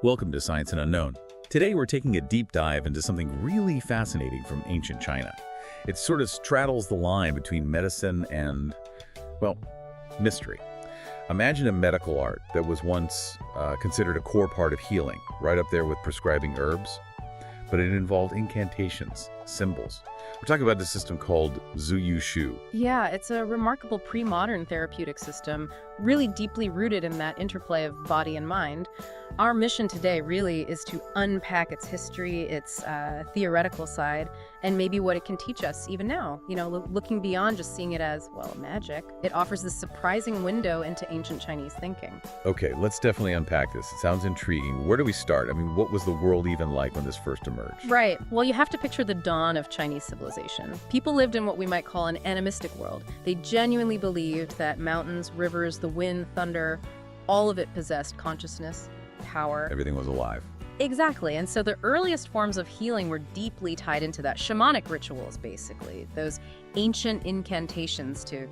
Welcome to Science and Unknown. Today we're taking a deep dive into something really fascinating from ancient China. It sort of straddles the line between medicine and, well, mystery. Imagine a medical art that was once considered a core part of healing, right up there with prescribing herbs, but it involved incantations, symbols. We're talking about the system called Zhu You Shu. Yeah, it's a remarkable pre-modern therapeutic system, really deeply rooted in that interplay of body and mind. Our mission today really is to unpack its history, its theoretical side, and maybe what it can teach us even now. You know, looking beyond just seeing it as, well, magic. It offers this surprising window into ancient Chinese thinking. Okay, let's definitely unpack this. It sounds intriguing. Where do we start? I mean, what was the world even like when this first emerged? Right. Well, you have to picture the dawn of Chinese civilization. People lived in what we might call an animistic world. They genuinely believed that mountains, rivers, the wind, thunder, all of it possessed consciousness, power. Everything was alive. Exactly, and so the earliest forms of healing were deeply tied into that. Shamanic rituals, basically. Those ancient incantations to,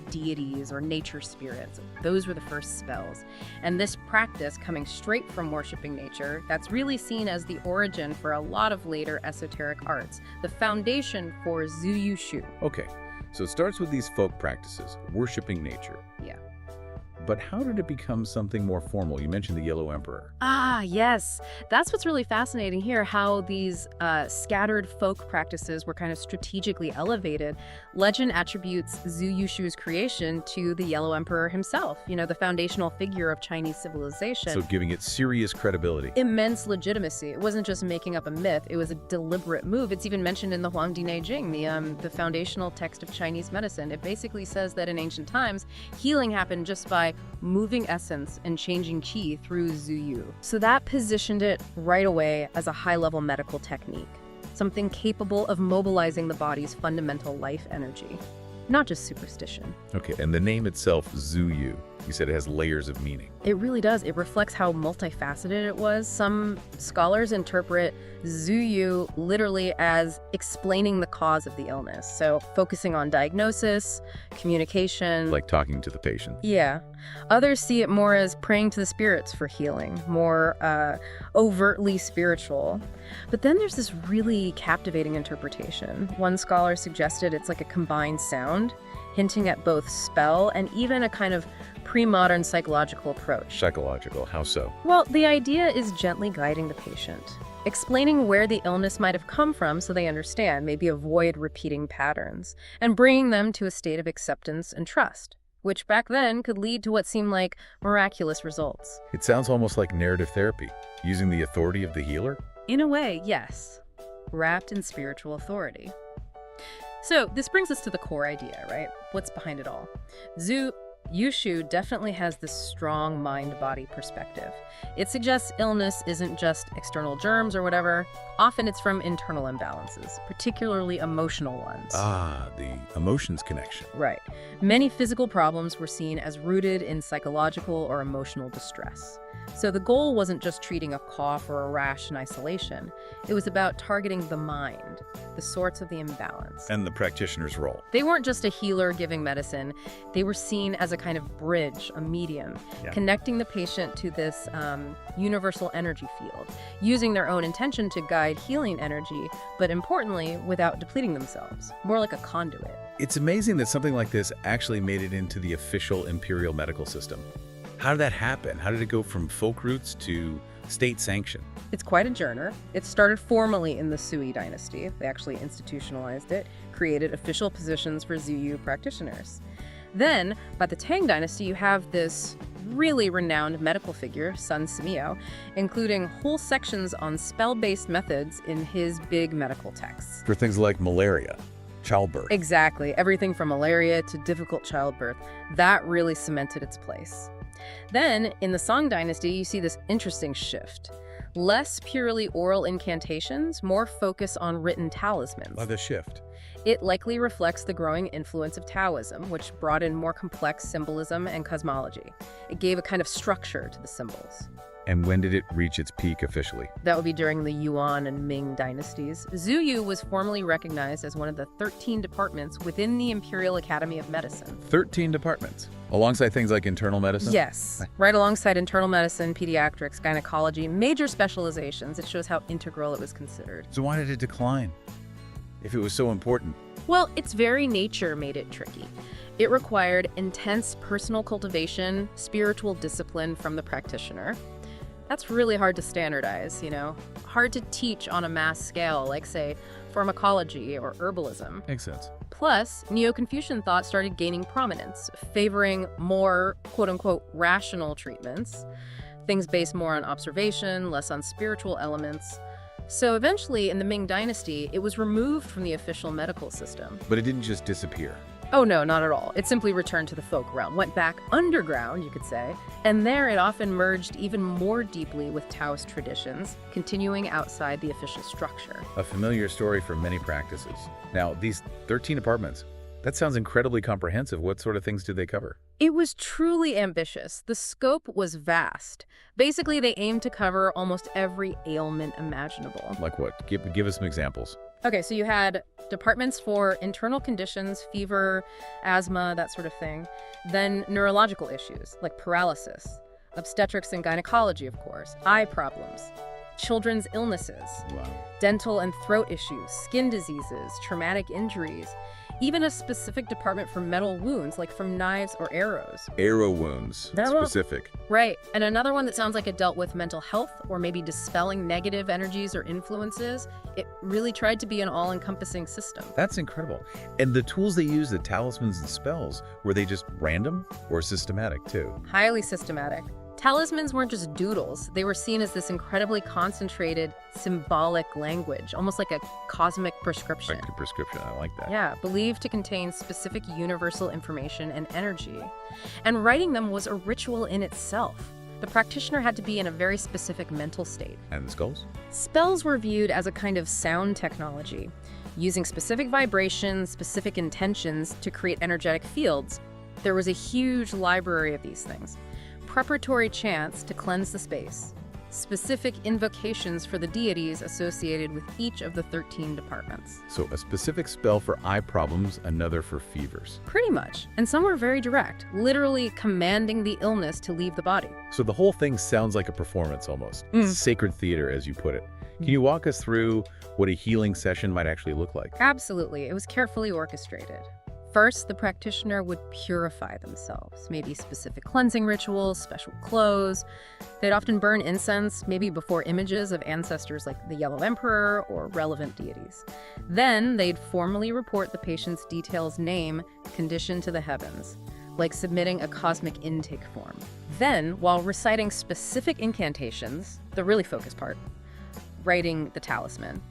deities or nature spirits. Those were the first spells. And this practice, coming straight from worshiping nature, that's really seen as the origin for a lot of later esoteric arts, the foundation for Zhu You Shu. Okay, so it starts with these folk practices, worshiping nature. Yeah. But how did it become something more formal? You mentioned the Yellow Emperor. Ah, yes. That's what's really fascinating here, how these scattered folk practices were kind of strategically elevated. Legend attributes Zhu You Shu's creation to the Yellow Emperor himself, the foundational figure of Chinese civilization. So giving it serious credibility. Immense legitimacy. It wasn't just making up a myth, it was a deliberate move. It's even mentioned in the Huang the foundational text of Chinese medicine. It basically says that in ancient times, healing happened just by moving essence and changing qi through Zhu Yu. So that positioned it right away as a high-level medical technique, something capable of mobilizing the body's fundamental life energy, not just superstition. Okay, and the name itself, Zhu Yu, you said it has layers of meaning. It really does. It reflects how multifaceted it was. Some scholars interpret Zhu Yu literally as explaining the cause of the illness. So focusing on diagnosis, communication. Like talking to the patient. Yeah. Others see it more as praying to the spirits for healing, more overtly spiritual. But then there's this really captivating interpretation. One scholar suggested it's like a combined sound, hinting at both spell and even a kind of pre-modern psychological approach. Psychological, how so? Well, the idea is gently guiding the patient, explaining where the illness might have come from so they understand, maybe avoid repeating patterns, and bringing them to a state of acceptance and trust, which back then could lead to what seemed like miraculous results. It sounds almost like narrative therapy, using the authority of the healer? In a way, yes, wrapped in spiritual authority. So this brings us to the core idea, right? What's behind it all? Zhu You Shu definitely has this strong mind-body perspective. It suggests illness isn't just external germs or whatever. Often it's from internal imbalances, particularly emotional ones. Ah, the emotions connection. Right. Many physical problems were seen as rooted in psychological or emotional distress. So the goal wasn't just treating a cough or a rash in isolation. It was about targeting the mind, the source of the imbalance. And the practitioner's role. They weren't just a healer giving medicine. They were seen as a kind of bridge, a medium, connecting the patient to this universal energy field, using their own intention to guide healing energy, but importantly, without depleting themselves, more like a conduit. It's amazing that something like this actually made it into the official imperial medical system. How did that happen? How did it go from folk roots to state sanction? It's quite a journey. It started formally in the Sui dynasty. They actually institutionalized it, created official positions for Zhu Yu practitioners. Then, by the Tang dynasty, you have this really renowned medical figure, Sun Simiao, including whole sections on spell-based methods in his big medical texts. For things like malaria, childbirth. Exactly. Everything from malaria to difficult childbirth. That really cemented its place. Then, in the Song dynasty, you see this interesting shift. Less purely oral incantations, more focus on written talismans. By the shift. It likely reflects the growing influence of Taoism, which brought in more complex symbolism and cosmology. It gave a kind of structure to the symbols. And when did it reach its peak officially? That would be during the Yuan and Ming dynasties. Zhu Yu was formally recognized as one of the 13 departments within the Imperial Academy of Medicine. 13 departments, alongside things like internal medicine? Yes, right alongside internal medicine, pediatrics, gynecology, major specializations. It shows how integral it was considered. So why did it decline, if it was so important? Well, its very nature made it tricky. It required intense personal cultivation, spiritual discipline from the practitioner. That's really hard to standardize, hard to teach on a mass scale, like, say, pharmacology or herbalism. Makes sense. Plus, Neo-Confucian thought started gaining prominence, favoring more, quote-unquote, rational treatments, things based more on observation, less on spiritual elements. So eventually, in the Ming Dynasty, it was removed from the official medical system. But it didn't just disappear. Oh no, not at all. It simply returned to the folk realm, went back underground, you could say, and there it often merged even more deeply with Taoist traditions, continuing outside the official structure. A familiar story for many practices. Now, these 13 departments, that sounds incredibly comprehensive. What sort of things do they cover? It was truly ambitious. The scope was vast. Basically, they aimed to cover almost every ailment imaginable. Like what? Give us some examples. Okay, so you had departments for internal conditions, fever, asthma, that sort of thing. Then neurological issues like paralysis, obstetrics and gynecology, of course, eye problems, children's illnesses, dental and throat issues, skin diseases, traumatic injuries, even a specific department for metal wounds, like from knives or arrows. Arrow wounds, specific. Right, and another one that sounds like it dealt with mental health or maybe dispelling negative energies or influences. It really tried to be an all-encompassing system. That's incredible. And the tools they used, the talismans and spells, were they just random or systematic too? Highly systematic. Talismans weren't just doodles. They were seen as this incredibly concentrated, symbolic language, almost like a cosmic prescription. Like a prescription, I like that. Yeah, believed to contain specific universal information and energy. And writing them was a ritual in itself. The practitioner had to be in a very specific mental state. And the skulls? Spells were viewed as a kind of sound technology, using specific vibrations, specific intentions to create energetic fields. There was a huge library of these things. Preparatory chants to cleanse the space, specific invocations for the deities associated with each of the 13 departments. So a specific spell for eye problems, another for fevers. Pretty much. And some were very direct, literally commanding the illness to leave the body. So the whole thing sounds like a performance almost. Sacred theater, as you put it. Can you walk us through what a healing session might actually look like? Absolutely. It was carefully orchestrated. First, the practitioner would purify themselves, maybe specific cleansing rituals, special clothes. They'd often burn incense, maybe before images of ancestors like the Yellow Emperor or relevant deities. Then they'd formally report the patient's details, name, condition to the heavens, like submitting a cosmic intake form. Then, while reciting specific incantations, the really focused part, writing the talisman,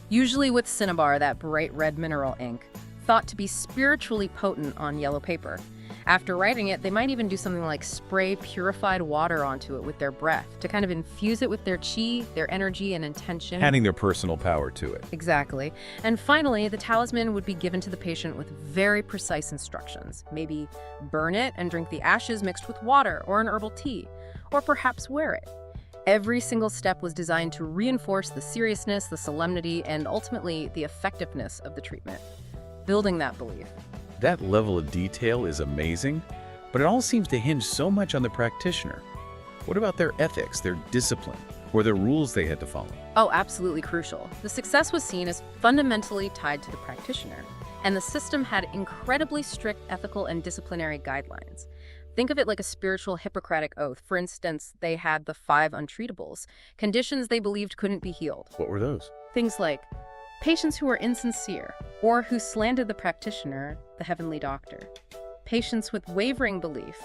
usually with cinnabar, that bright red mineral ink, thought to be spiritually potent on yellow paper. After writing it, they might even do something like spray purified water onto it with their breath to kind of infuse it with their chi, their energy and intention. Adding their personal power to it. Exactly. And finally, the talisman would be given to the patient with very precise instructions. Maybe burn it and drink the ashes mixed with water or an herbal tea, or perhaps wear it. Every single step was designed to reinforce the seriousness, the solemnity, and ultimately the effectiveness of the treatment. Building that belief. That level of detail is amazing, but it all seems to hinge so much on the practitioner. What about their ethics, their discipline, or the rules they had to follow? Oh, absolutely crucial. The success was seen as fundamentally tied to the practitioner, and the system had incredibly strict ethical and disciplinary guidelines. Think of it like a spiritual Hippocratic oath. For instance, they had the 5 untreatables, conditions they believed couldn't be healed. What were those? Things like patients who were insincere or who slandered the practitioner, the heavenly doctor. Patients with wavering belief,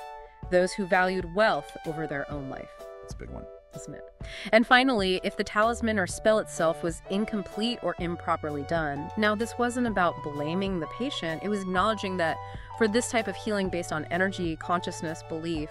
those who valued wealth over their own life. That's a big one. Isn't it? And finally, if the talisman or spell itself was incomplete or improperly done. Now, this wasn't about blaming the patient. It was acknowledging that for this type of healing based on energy, consciousness, belief,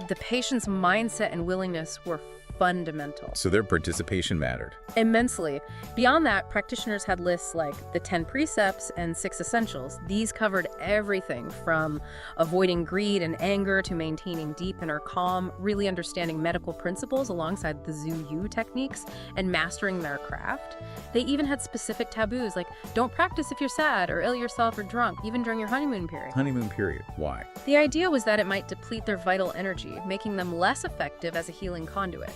the patient's mindset and willingness were fundamental. So their participation mattered. Immensely. Beyond that, practitioners had lists like the 10 precepts and 6 essentials. These covered everything from avoiding greed and anger to maintaining deep inner calm, really understanding medical principles alongside the Zhu Yu techniques, and mastering their craft. They even had specific taboos like don't practice if you're sad or ill yourself or drunk, even during your honeymoon period. Honeymoon period. Why? The idea was that it might deplete their vital energy, making them less effective as a healing conduit.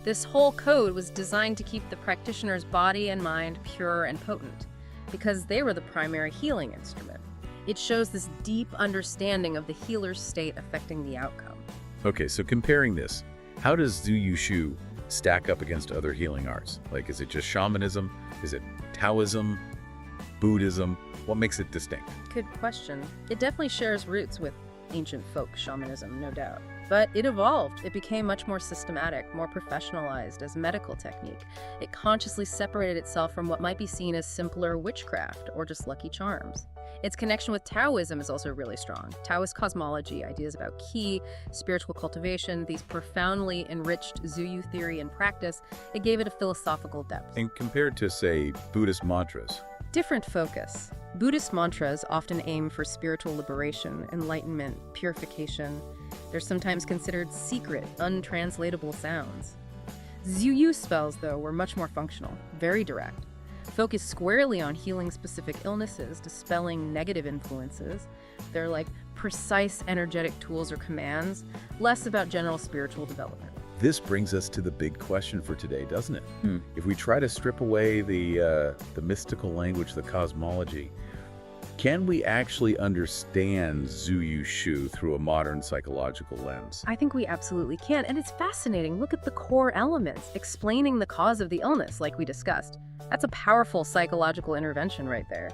This whole code was designed to keep the practitioner's body and mind pure and potent, because they were the primary healing instrument. It shows this deep understanding of the healer's state affecting the outcome. Okay, so comparing this, how does Zhu You Shu stack up against other healing arts? Like, is it just shamanism? Is it Taoism? Buddhism? What makes it distinct? Good question. It definitely shares roots with ancient folk shamanism, no doubt. But it evolved. It became much more systematic, more professionalized as a medical technique. It consciously separated itself from what might be seen as simpler witchcraft or just lucky charms. Its connection with Taoism is also really strong. Taoist cosmology, ideas about qi, spiritual cultivation, these profoundly enriched Zhu Yu theory and practice, it gave it a philosophical depth. And compared to, say, Buddhist mantras? Different focus. Buddhist mantras often aim for spiritual liberation, enlightenment, purification. They're sometimes considered secret, untranslatable sounds. Zhu Yu spells, though, were much more functional, very direct. Focused squarely on healing specific illnesses, dispelling negative influences. They're like precise energetic tools or commands, less about general spiritual development. This brings us to the big question for today, doesn't it? If we try to strip away the mystical language, the cosmology, can we actually understand Zhu You Shu through a modern psychological lens? I think we absolutely can, and it's fascinating. Look at the core elements, explaining the cause of the illness, like we discussed. That's a powerful psychological intervention right there.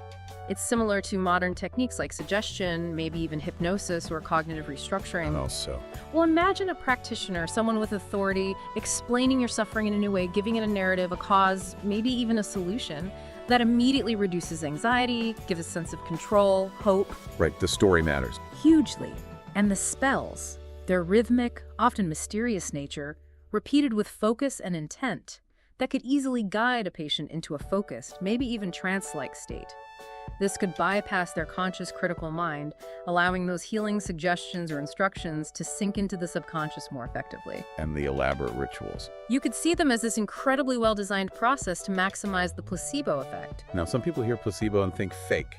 It's similar to modern techniques like suggestion, maybe even hypnosis or cognitive restructuring. How so? Well, imagine a practitioner, someone with authority, explaining your suffering in a new way, giving it a narrative, a cause, maybe even a solution that immediately reduces anxiety, gives a sense of control, hope. Right, the story matters. Hugely. And the spells, their rhythmic, often mysterious nature, repeated with focus and intent, that could easily guide a patient into a focused, maybe even trance-like state. This could bypass their conscious critical mind, allowing those healing suggestions or instructions to sink into the subconscious more effectively. And the elaborate rituals. You could see them as this incredibly well-designed process to maximize the placebo effect. Now, some people hear placebo and think fake.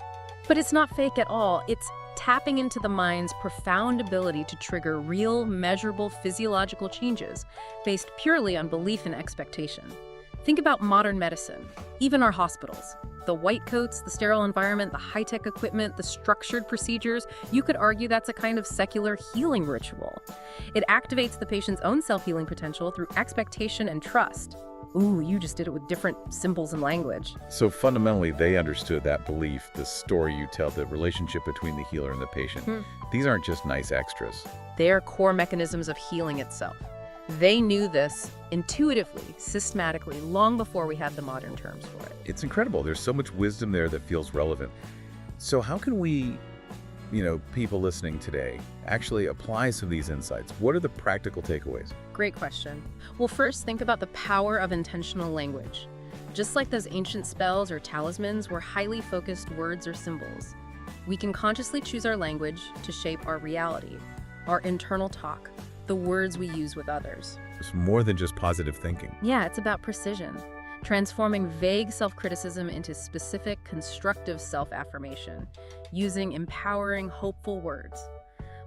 But it's not fake at all. It's tapping into the mind's profound ability to trigger real, measurable physiological changes based purely on belief and expectation. Think about modern medicine, even our hospitals. The white coats, the sterile environment, the high-tech equipment, the structured procedures, you could argue that's a kind of secular healing ritual. It activates the patient's own self-healing potential through expectation and trust. Ooh, you just did it with different symbols and language. So fundamentally, they understood that belief, the story you tell, the relationship between the healer and the patient. These aren't just nice extras. They are core mechanisms of healing itself. They knew this intuitively, systematically, long before we had the modern terms for it. It's incredible. There's so much wisdom there that feels relevant. So how can we, people listening today, actually apply some of these insights? What are the practical takeaways? Great question. Well, first, think about the power of intentional language. Just like those ancient spells or talismans were highly focused words or symbols, we can consciously choose our language to shape our reality, our internal talk, the words we use with others. It's more than just positive thinking. Yeah, it's about precision, transforming vague self-criticism into specific, constructive self-affirmation, using empowering, hopeful words,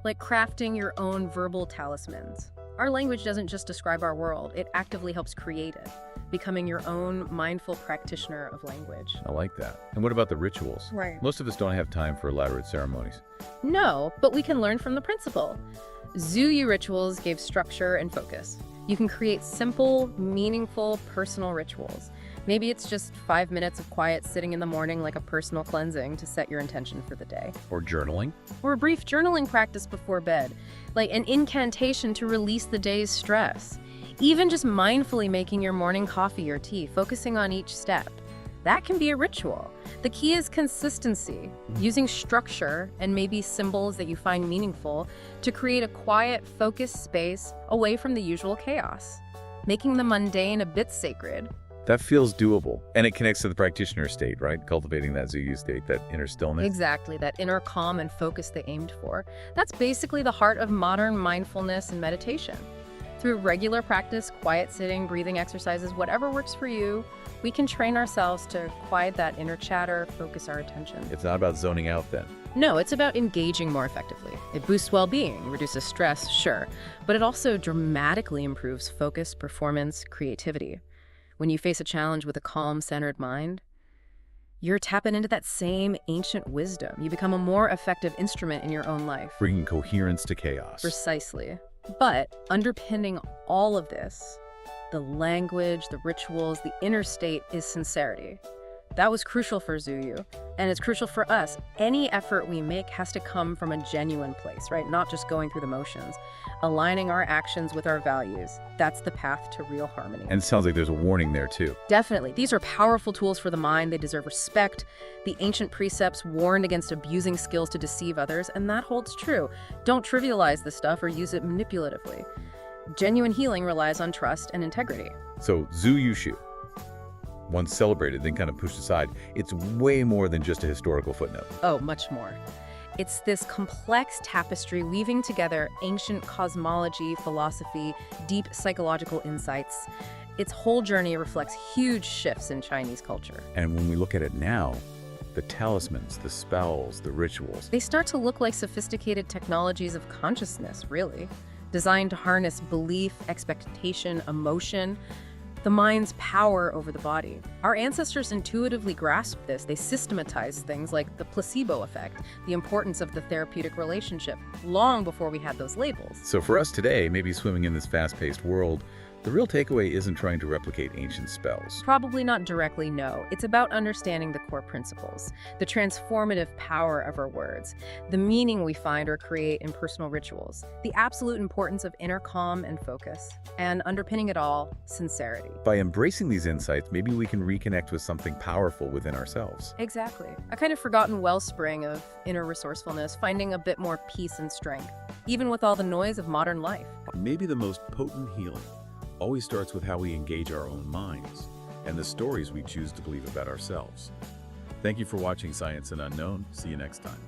like crafting your own verbal talismans. Our language doesn't just describe our world, it actively helps create it, becoming your own mindful practitioner of language. I like that. And what about the rituals? Right. Most of us don't have time for elaborate ceremonies. No, but we can learn from the principle. Zhu Yu rituals gave structure and focus. You can create simple, meaningful, personal rituals. Maybe it's just 5 minutes of quiet sitting in the morning like a personal cleansing to set your intention for the day. Or journaling. Or a brief journaling practice before bed, like an incantation to release the day's stress. Even just mindfully making your morning coffee or tea, focusing on each step. That can be a ritual. The key is consistency, using structure and maybe symbols that you find meaningful to create a quiet, focused space away from the usual chaos. making the mundane a bit sacred. That feels doable. And it connects to the practitioner state, right? Cultivating that Zhu Yu state, that inner stillness. Exactly, that inner calm and focus they aimed for. That's basically the heart of modern mindfulness and meditation. Through regular practice, quiet sitting, breathing exercises, whatever works for you, we can train ourselves to quiet that inner chatter, focus our attention. It's not about zoning out then. No, it's about engaging more effectively. It boosts well-being, reduces stress, sure, but it also dramatically improves focus, performance, creativity. When you face a challenge with a calm, centered mind, you're tapping into that same ancient wisdom. You become a more effective instrument in your own life. Bringing coherence to chaos. Precisely. But underpinning all of this, the language, the rituals, the inner state is sincerity. That was crucial for Zhu Yu, and it's crucial for us. Any effort we make has to come from a genuine place, right? Not just going through the motions. Aligning our actions with our values. That's the path to real harmony. And it sounds like there's a warning there too. Definitely. These are powerful tools for the mind. They deserve respect. The ancient precepts warned against abusing skills to deceive others, and that holds true. Don't trivialize this stuff or use it manipulatively. Genuine healing relies on trust and integrity. So Zhu You Shu, once celebrated, then kind of pushed aside, it's way more than just a historical footnote. Oh, much more. It's this complex tapestry weaving together ancient cosmology, philosophy, deep psychological insights. Its whole journey reflects huge shifts in Chinese culture. And when we look at it now, the talismans, the spells, the rituals, they start to look like sophisticated technologies of consciousness, really, designed to harness belief, expectation, emotion, the mind's power over the body. Our ancestors intuitively grasped this. They systematized things like the placebo effect, the importance of the therapeutic relationship, long before we had those labels. So for us today, maybe swimming in this fast-paced world, the real takeaway isn't trying to replicate ancient spells. Probably not directly, no. It's about understanding the core principles, the transformative power of our words, the meaning we find or create in personal rituals, the absolute importance of inner calm and focus, and underpinning it all, sincerity. By embracing these insights, maybe we can reconnect with something powerful within ourselves. Exactly. A kind of forgotten wellspring of inner resourcefulness, finding a bit more peace and strength, even with all the noise of modern life. Maybe the most potent healing always starts with how we engage our own minds and the stories we choose to believe about ourselves. Thank you for watching Science and Unknown. See you next time.